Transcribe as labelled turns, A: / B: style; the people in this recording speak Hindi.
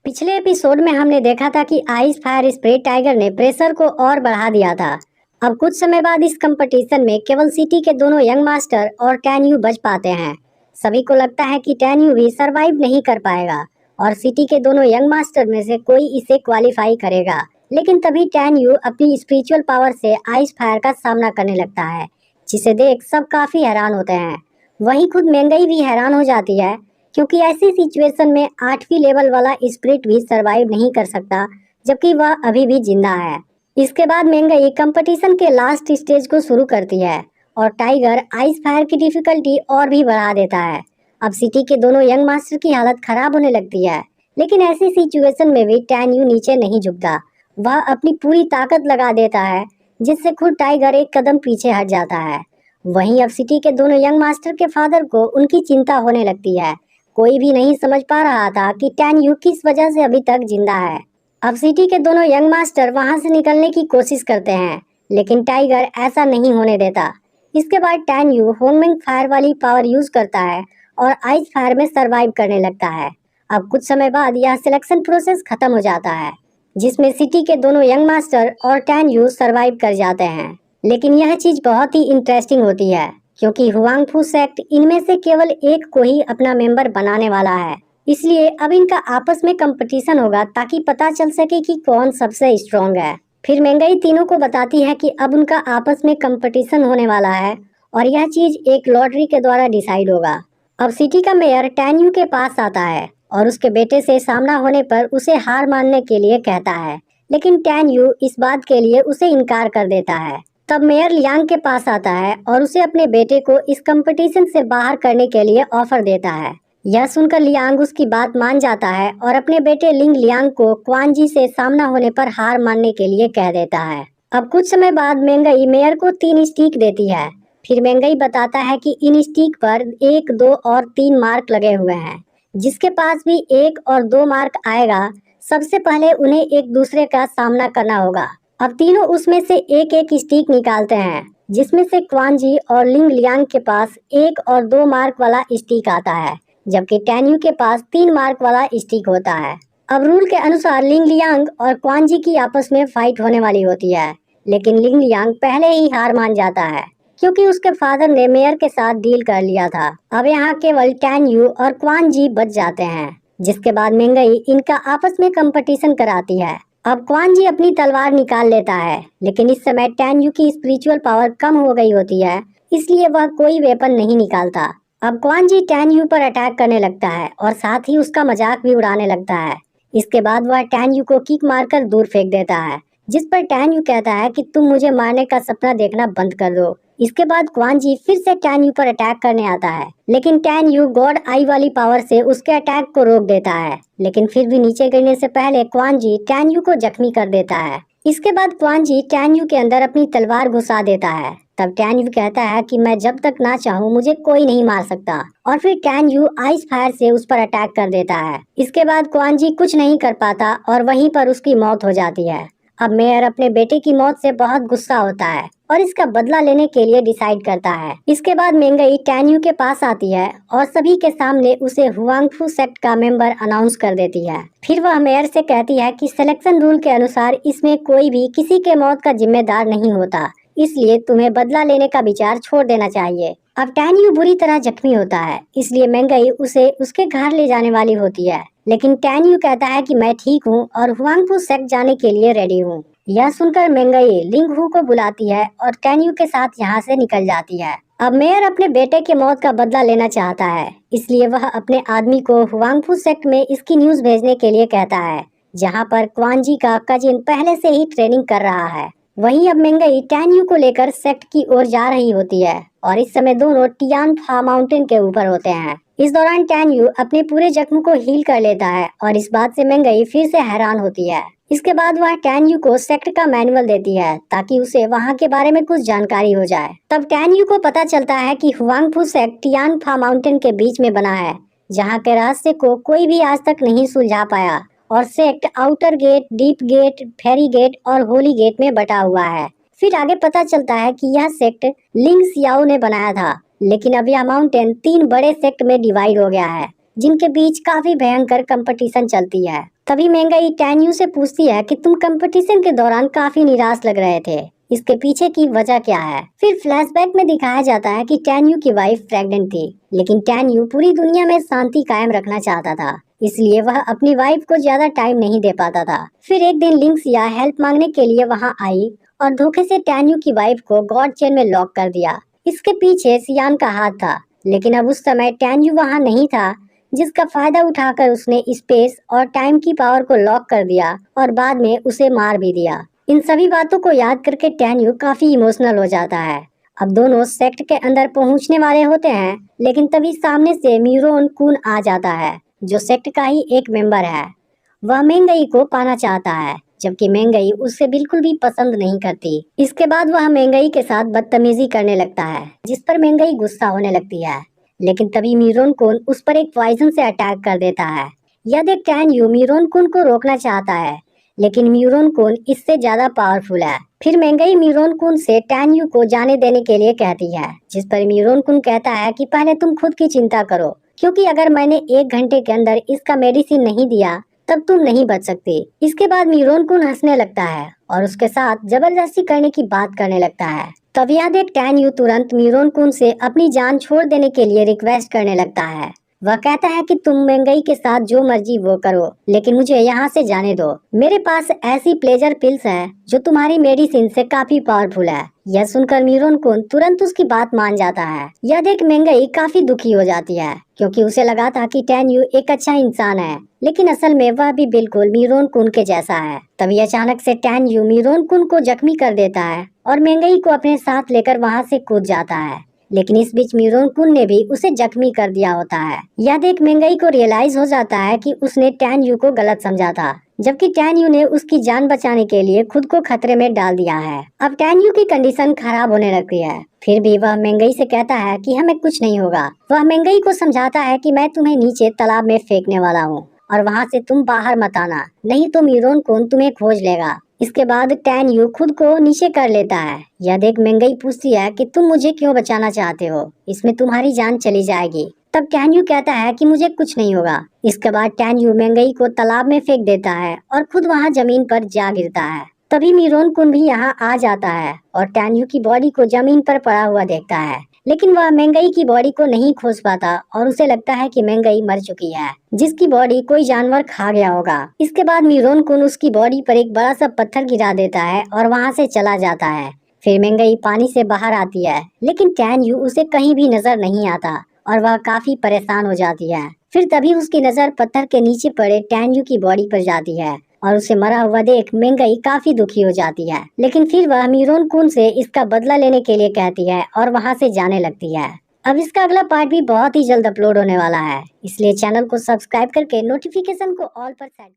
A: पिछले एपिसोड में हमने देखा था कि आइस फायर स्प्रे टाइगर ने प्रेशर को और बढ़ा दिया था। अब कुछ समय बाद इस कंपटीशन में केवल सिटी के दोनों यंग मास्टर और टैन्यू बच पाते हैं। सभी को लगता है कि टैन्यू भी सरवाइव नहीं कर पाएगा और सिटी के दोनों यंग मास्टर में से कोई इसे क्वालिफाई करेगा। लेकिन तभी टैन्यू अपनी स्पिरिचुअल पावर से आइस फायर का सामना करने लगता है, जिसे देख सब काफी हैरान होते हैं। वहीं खुद मेंगई भी हैरान हो जाती है, क्योंकि ऐसी सिचुएशन में 8वीं लेवल वाला स्पिरिट भी सरवाइव नहीं कर सकता, जबकि वह अभी भी जिंदा है। इसके बाद मेंगई कंपटीशन के लास्ट स्टेज को शुरू करती है और टाइगर आइस फायर की डिफिकल्टी और भी बढ़ा देता है। अब सिटी के दोनों यंग मास्टर की हालत खराब होने लगती है, लेकिन ऐसी सिचुएशन में भी टैन्यू नीचे नहीं झुकता। वह अपनी पूरी ताकत लगा देता है, जिससे खुद टाइगर एक कदम पीछे हट जाता है। वहीं अब सिटी के दोनों यंग मास्टर के फादर को उनकी चिंता होने लगती है। कोई भी नहीं समझ पा रहा था कि टैन्यू किस वजह से अभी तक जिंदा है। अब सिटी के दोनों यंग मास्टर वहां से निकलने की कोशिश करते हैं, लेकिन टाइगर ऐसा नहीं होने देता। इसके बाद टैन्यू होममिंग फायर वाली पावर यूज करता है और आइस फायर में सरवाइव करने लगता है। अब कुछ समय बाद यह सिलेक्शन प्रोसेस खत्म हो जाता है, जिसमें सिटी के दोनों यंग मास्टर और टैन्यू सरवाइव कर जाते हैं। लेकिन यह चीज बहुत ही इंटरेस्टिंग होती है, क्योंकि हुआंगफू सेक्ट इनमें से केवल एक को ही अपना मेंबर बनाने वाला है। इसलिए अब इनका आपस में कंपटीशन होगा, ताकि पता चल सके कि कौन सबसे स्ट्रॉन्ग है। फिर मेंगई तीनों को बताती है कि अब उनका आपस में कंपटीशन होने वाला है और यह चीज एक लॉटरी के द्वारा डिसाइड होगा। अब सिटी का मेयर टैन्यू के पास आता है और उसके बेटे से सामना होने पर उसे हार मानने के लिए कहता है, लेकिन टैन्यू इस बात के लिए उसे इनकार कर देता है। तब मेयर लियांग के पास आता है और उसे अपने बेटे को इस कंपटीशन से बाहर करने के लिए ऑफर देता है। यह सुनकर लियांग उसकी बात मान जाता है और अपने बेटे लिंग लियांग को क्वान जी से सामना होने पर हार मानने के लिए कह देता है। अब कुछ समय बाद मेंगई मेयर को 3 स्टिक देती है। फिर मेंगई बताता है कि इन स्टिक पर 1, 2 और 3 मार्क लगे हुए हैं। जिसके पास भी 1 और 2 मार्क आएगा, सबसे पहले उन्हें एक दूसरे का सामना करना होगा। अब तीनों उसमें से एक एक स्टिक निकालते हैं, जिसमें से क्वान जी और लिंग लियांग के पास 1 और 2 मार्क वाला स्टिक आता है, जबकि टैन्यू के पास 3 मार्क वाला स्टिक होता है। अब रूल के अनुसार लिंग लियांग और क्वान जी की आपस में फाइट होने वाली होती है, लेकिन लिंग लियांग पहले ही हार मान जाता है, क्योंकि उसके फादर ने मेयर के साथ डील कर लिया था। अब यहाँ केवल टैन्यू और क्वान जी बच जाते हैं, जिसके बाद मेंगई इनका आपस में कंपटीशन कराती है। अब क्वान जी अपनी तलवार निकाल लेता है, लेकिन इस समय टैन्यू की स्पिरिचुअल पावर कम हो गई होती है, इसलिए वह कोई वेपन नहीं निकालता। अब क्वान जी टैन्यू पर अटैक करने लगता है और साथ ही उसका मजाक भी उड़ाने लगता है। इसके बाद वह टैन्यू को किक मारकर दूर फेंक देता है, जिस पर टैन्यू कहता है कि तुम मुझे मारने का सपना देखना बंद कर दो। इसके बाद क्वान जी फिर से टैन्यू पर अटैक करने आता है, लेकिन टैन्यू गॉड आई वाली पावर से उसके अटैक को रोक देता है। लेकिन फिर भी नीचे गिरने से पहले क्वान जी टैन्यू को जख्मी कर देता है। इसके बाद क्वान जी टैन्यू के अंदर अपनी तलवार घुसा देता है। तब टैन्यू कहता है कि मैं जब तक ना चाहूँ मुझे कोई नहीं मार सकता, और फिर टैन्यू आइस फायर से उस पर अटैक कर देता है। इसके बाद क्वान जी कुछ नहीं कर पाता और वहीं पर उसकी मौत हो जाती है। अब मेयर अपने बेटे की मौत से बहुत गुस्सा होता है और इसका बदला लेने के लिए डिसाइड करता है। इसके बाद मेंगई टैन्यू के पास आती है और सभी के सामने उसे हुआंगफू सेक्ट का मेंबर अनाउंस कर देती है। फिर वह मेयर से कहती है कि सिलेक्शन रूल के अनुसार इसमें कोई भी किसी के मौत का जिम्मेदार नहीं होता, इसलिए तुम्हें बदला लेने का विचार छोड़ देना चाहिए। अब टैन्यू बुरी तरह जख्मी होता है, इसलिए मेंगई उसे उसके घर ले जाने वाली होती है, लेकिन टैन्यू कहता है कि मैं ठीक हूँ और हुआंगफू सेक्ट जाने के लिए रेडी हूँ। यह सुनकर मेंगई लिंग हू को बुलाती है और टैन्यू के साथ यहाँ से निकल जाती है। अब मेयर अपने बेटे के मौत का बदला लेना चाहता है, इसलिए वह अपने आदमी को हुआंगफू सेक्ट में इसकी न्यूज भेजने के लिए कहता है, जहाँ पर क्वान जी का कजिन पहले से ही ट्रेनिंग कर रहा है। वहीं अब मेंगई टैन्यू को लेकर सेक्ट की ओर जा रही होती है और इस समय दोनों टियान फा माउंटेन के ऊपर होते हैं। इस दौरान टैन्यू अपने पूरे जख्म को हील कर लेता है और इस बात से मेंगई फिर से हैरान होती है। इसके बाद वह टैन्यू को सेक्ट का मैनुअल देती है, ताकि उसे वहाँ के बारे में कुछ जानकारी हो जाए। तब टैन्यू को पता चलता है कि हुआंगफू सेक्ट टियान फा माउंटेन के बीच में बना है, जहाँ के रहस्य को कोई भी आज तक नहीं सुलझा पाया, और सेक्ट outer gate, deep gate, ferry gate और होली गेट में बटा हुआ है। फिर आगे पता चलता है कि यह सेक्ट लिंग सियाओ ने बनाया था, लेकिन अब यह माउंटेन 3 बड़े सेक्ट में डिवाइड हो गया है, जिनके बीच काफी भयंकर कंपटीशन चलती है। तभी मेंगई टैन्यू से पूछती है कि तुम कंपटीशन के दौरान काफी निराश लग रहे थे, इसके पीछे की वजह क्या है। फिर फ्लैशबैक में दिखाया जाता है कि टैन्यू की वाइफ प्रेग्नेंट थी, लेकिन टैन्यू पूरी दुनिया में शांति कायम रखना चाहता था, इसलिए वह अपनी वाइफ को ज्यादा टाइम नहीं दे पाता था। फिर एक दिन लिंग सिया हेल्प मांगने के लिए वहाँ आई और धोखे से टैन्यू की वाइफ को गॉड चेन में लॉक कर दिया। इसके पीछे सियान का हाथ था, लेकिन अब उस समय टैन्यू वहाँ नहीं था, जिसका फायदा उठाकर उसने स्पेस और टाइम की पावर को लॉक कर दिया और बाद में उसे मार भी दिया। इन सभी बातों को याद करके टैन्यू काफी इमोशनल हो जाता है। अब दोनों सेक्ट के अंदर पहुंचने वाले होते हैं, लेकिन तभी सामने से म्यूरोन कुन आ जाता है, जो सेक्ट का ही एक मेंबर है। वह मेंगई को पाना चाहता है, जबकि मेंगई उससे बिल्कुल भी पसंद नहीं करती। इसके बाद वह मेंगई के साथ बदतमीजी करने लगता है, जिस पर मेंगई गुस्सा होने लगती है। लेकिन तभी म्यूरोन कुन उस पर एक पॉइजन से अटैक कर देता है। यह देख टैन्यू म्यूरोन कुन को रोकना चाहता है, लेकिन म्यूरोन कुन इससे ज्यादा पावरफुल है। फिर मेंगई म्यूरोन कुन से टैन्यू को जाने देने के लिए कहती है, जिस पर म्यूरोन कुन कहता है कि पहले तुम खुद की चिंता करो, क्योंकि अगर मैंने 1 घंटे के अंदर इसका मेडिसिन नहीं दिया तब तुम नहीं बच सकती। इसके बाद म्यूरोन कुन हंसने लगता है और उसके साथ जबरदस्ती करने की बात करने लगता है। तब यह देख टैन्यू तुरंत म्यूरोन कुन से अपनी जान छोड़ देने के लिए रिक्वेस्ट करने लगता है। वह कहता है कि तुम मेंगई के साथ जो मर्जी वो करो, लेकिन मुझे यहाँ से जाने दो। मेरे पास ऐसी प्लेजर पिल्स है जो तुम्हारी मेडिसिन से काफी पावरफुल है। यह सुनकर म्यूरोन कुन तुरंत उसकी बात मान जाता है। यह देख मेंगई काफी दुखी हो जाती है, क्योंकि उसे लगा था कि टैन्यू एक अच्छा इंसान है, लेकिन असल में वह भी बिल्कुल म्यूरोन कुन के जैसा है। तभी अचानक से टैन्यू म्यूरोन कुन को जख्मी कर देता है और मेंगई को अपने साथ लेकर वहाँ से कूद जाता है। लेकिन इस बीच म्यूरोन कुन ने भी उसे जख्मी कर दिया होता है। यह देख मेंगई को रियलाइज हो जाता है कि उसने टैन्यू को गलत समझा था, जबकि टैन्यू ने उसकी जान बचाने के लिए खुद को खतरे में डाल दिया है। अब टैन्यू की कंडीशन खराब होने लगती है, फिर भी वह मेंगई से कहता है कि हमें कुछ नहीं होगा। वह मेंगई को समझाता है कि मैं तुम्हें नीचे तालाब में फेंकने वाला हूँ और वहाँ से तुम बाहर मत आना, नहीं तो म्यूरोन कुन तुम्हें खोज लेगा। इसके बाद टैन्यू खुद को नीचे कर लेता है। यह देख मेंगई पूछती है कि तुम मुझे क्यों बचाना चाहते हो, इसमें तुम्हारी जान चली जाएगी। तब टैन्यू कहता है कि मुझे कुछ नहीं होगा। इसके बाद टैन्यू मेंगई को तालाब में फेंक देता है और खुद वहाँ जमीन पर जा गिरता है। तभी म्यूरोन कुन भी यहाँ आ जाता है और टैन्यू की बॉडी को जमीन पर पड़ा हुआ देखता है, लेकिन वह मेंगई की बॉडी को नहीं खोज पाता और उसे लगता है कि मेंगई मर चुकी है, जिसकी बॉडी कोई जानवर खा गया होगा। इसके बाद म्यूरोन कुन उसकी बॉडी पर एक बड़ा सा पत्थर गिरा देता है और वहाँ से चला जाता है। फिर मेंगई पानी से बाहर आती है, लेकिन टैन्यू उसे कहीं भी नजर नहीं आता और वह काफी परेशान हो जाती है। फिर तभी उसकी नजर पत्थर के नीचे पड़े टैन्यू की बॉडी पर जाती है और उसे मरा हुआ देख मेंगई काफी दुखी हो जाती है। लेकिन फिर वह म्यूरोन कुन से इसका बदला लेने के लिए कहती है और वहाँ से जाने लगती है। अब इसका अगला पार्ट भी बहुत ही जल्द अपलोड होने वाला है, इसलिए चैनल को सब्सक्राइब करके नोटिफिकेशन को ऑल पर सेट